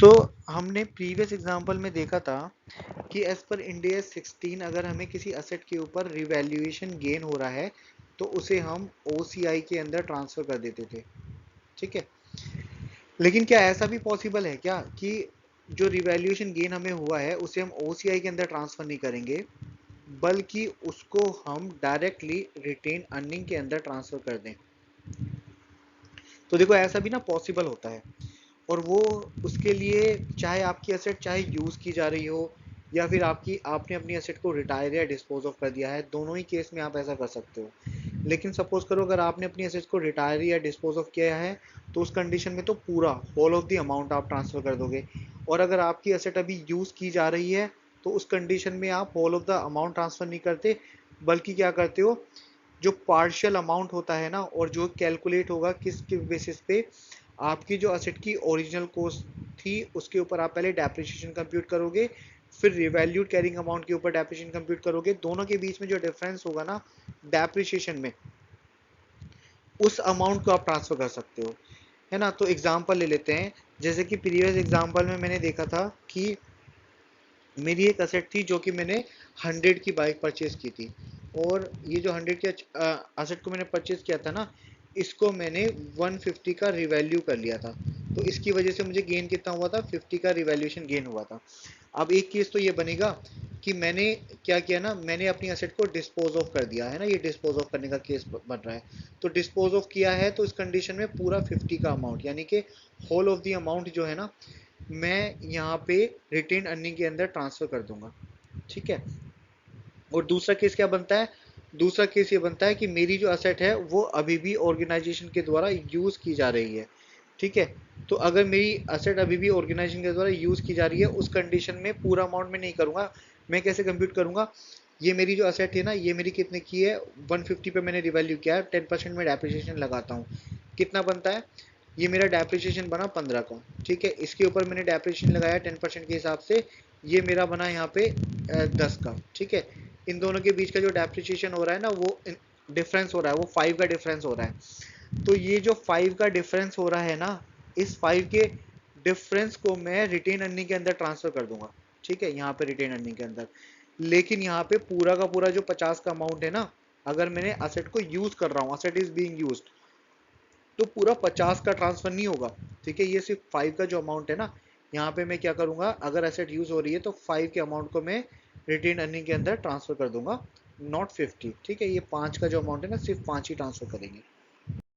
सो हमने previous example में देखा था कि एज पर इंड AS 16 अगर हमें किसी असेट के ऊपर रिवैल्यूएशन गेन हो रहा है तो उसे हम OCI के अंदर ट्रांसफर कर देते थे। ठीक है, लेकिन क्या ऐसा भी पॉसिबल है क्या कि जो रिवैल्यूएशन गेन हमें हुआ है उसे हम OCI के अंदर ट्रांसफर नहीं करेंगे, बल्कि उसको हम डायरेक्टली रिटेन अर्निंग के अंदर ट्रांसफर कर दें? तो देखो ऐसा भी ना पॉसिबल होता है, और वो उसके लिए चाहे आपकी एसेट चाहे यूज की जा रही हो या फिर आपने अपनी एसेट को रिटायर या डिस्पोज ऑफ कर दिया है, दोनों ही केस में आप ऐसा कर सकते हो। लेकिन सपोज करो अगर आपने अपनी एसेट को रिटायर या डिस्पोज ऑफ किया है तो उस कंडीशन में तो पूरा होल ऑफ द अमाउंट आप ट्रांसफर कर दोगे, और अगर आपकी एसेट अभी यूज की जा रही है तो उस कंडीशन में आप whole of the amount transfer नहीं करते, बल्कि क्या करते हो, जो पार्शियल अमाउंट होता है ना, और जो कैलकुलेट होगा किस बेसिस पे, आपकी जो असेट की ओरिजिनल कॉस्ट थी उसके ऊपर आप पहले डेप्रिसिएशन कंप्यूट करोगे, फिर रिवैल्यूड कैरिंग अमाउंट के ऊपर डेप्रिसिएशन कंप्यूट करोगे, दोनों के बीच में जो डिफरेंस होगा ना डेप्रिसिएशन में, उस अमाउंट को आप ट्रांसफर कर सकते हो, है ना। तो एग्जांपल ले लेते हैं, जैसे कि प्रीवियस एग्जांपल में मैंने देखा था कि मेरी एक असेट थी जो कि मैंने 100 की बाइक परचेज की थी, और ये जो 100 की असेट को मैंने परचेज किया था ना, इसको मैंने 150 का रिवैल्यू कर लिया था, तो इसकी वजह से मुझे गेन कितना हुआ था, 50 का रिवैल्यूएशन गेन हुआ था। अब एक केस तो ये बनेगा कि मैंने क्या किया ना, मैंने अपनी एसेट को डिस्पोज ऑफ कर दिया है ना, ये डिस्पोज ऑफ करने का केस बन रहा है। तो डिस्पोज ऑफ किया है तो इस कंडीशन में पूरा 50 का अमाउंट यानी कि होल ऑफ द अमाउंट जो है ना, मैं यहाँ पे रिटेन अर्निंग के अंदर ट्रांसफर कर दूंगा। ठीक है, और दूसरा केस क्या बनता है, दूसरा केस ये बनता है कि मेरी जो असेट है वो अभी भी ऑर्गेनाइजेशन के द्वारा यूज की जा रही है। ठीक है, तो अगर मेरी असेट अभी भी ऑर्गेनाइजेशन के द्वारा यूज की जा रही है, उस कंडीशन में पूरा अमाउंट में नहीं करूंगा, मैं कैसे कंप्यूट करूंगा, ये मेरी जो असेट है ना, ये मेरी कितने की है, 150 पे मैंने रिवैल्यू किया है, 10% में डेप्रिसिएशन लगाता हूँ, कितना बनता है, ये मेरा डेप्रिसिएशन बना 15 का। ठीक है, इसके ऊपर मैंने डेप्रिसिएशन लगाया 10% के हिसाब से, ये मेरा बना यहाँ पे 10 का। ठीक है, इन दोनों के बीच का जो डेप्रिसिएशन हो रहा है ना, वो डिफरेंस हो रहा है, वो 5 का डिफरेंस हो रहा है। तो ये जो 5 का डिफरेंस हो रहा है ना, इस 5 के डिफरेंस को मैं रिटेन अर्निंग के अंदर ट्रांसफर कर दूंगा। ठीक है, यहाँ पे रिटेन अर्निंग के अंदर, लेकिन यहाँ पे पूरा का पूरा जो 50 का अमाउंट है ना, अगर मैंने असेट को यूज कर रहा हूँ, असेट इज बीइंग यूज्ड, तो पूरा 50 का ट्रांसफर नहीं होगा। ठीक है, ये सिर्फ 5 का जो अमाउंट है ना, यहाँ पे मैं क्या करूंगा, अगर एसेट यूज हो रही है तो 5 के अमाउंट को मैं रिटेन अर्निंग के अंदर ट्रांसफर कर दूंगा, नॉट 50। ठीक है, ये 5 का जो अमाउंट है ना, सिर्फ 5 ही ट्रांसफर करेंगे।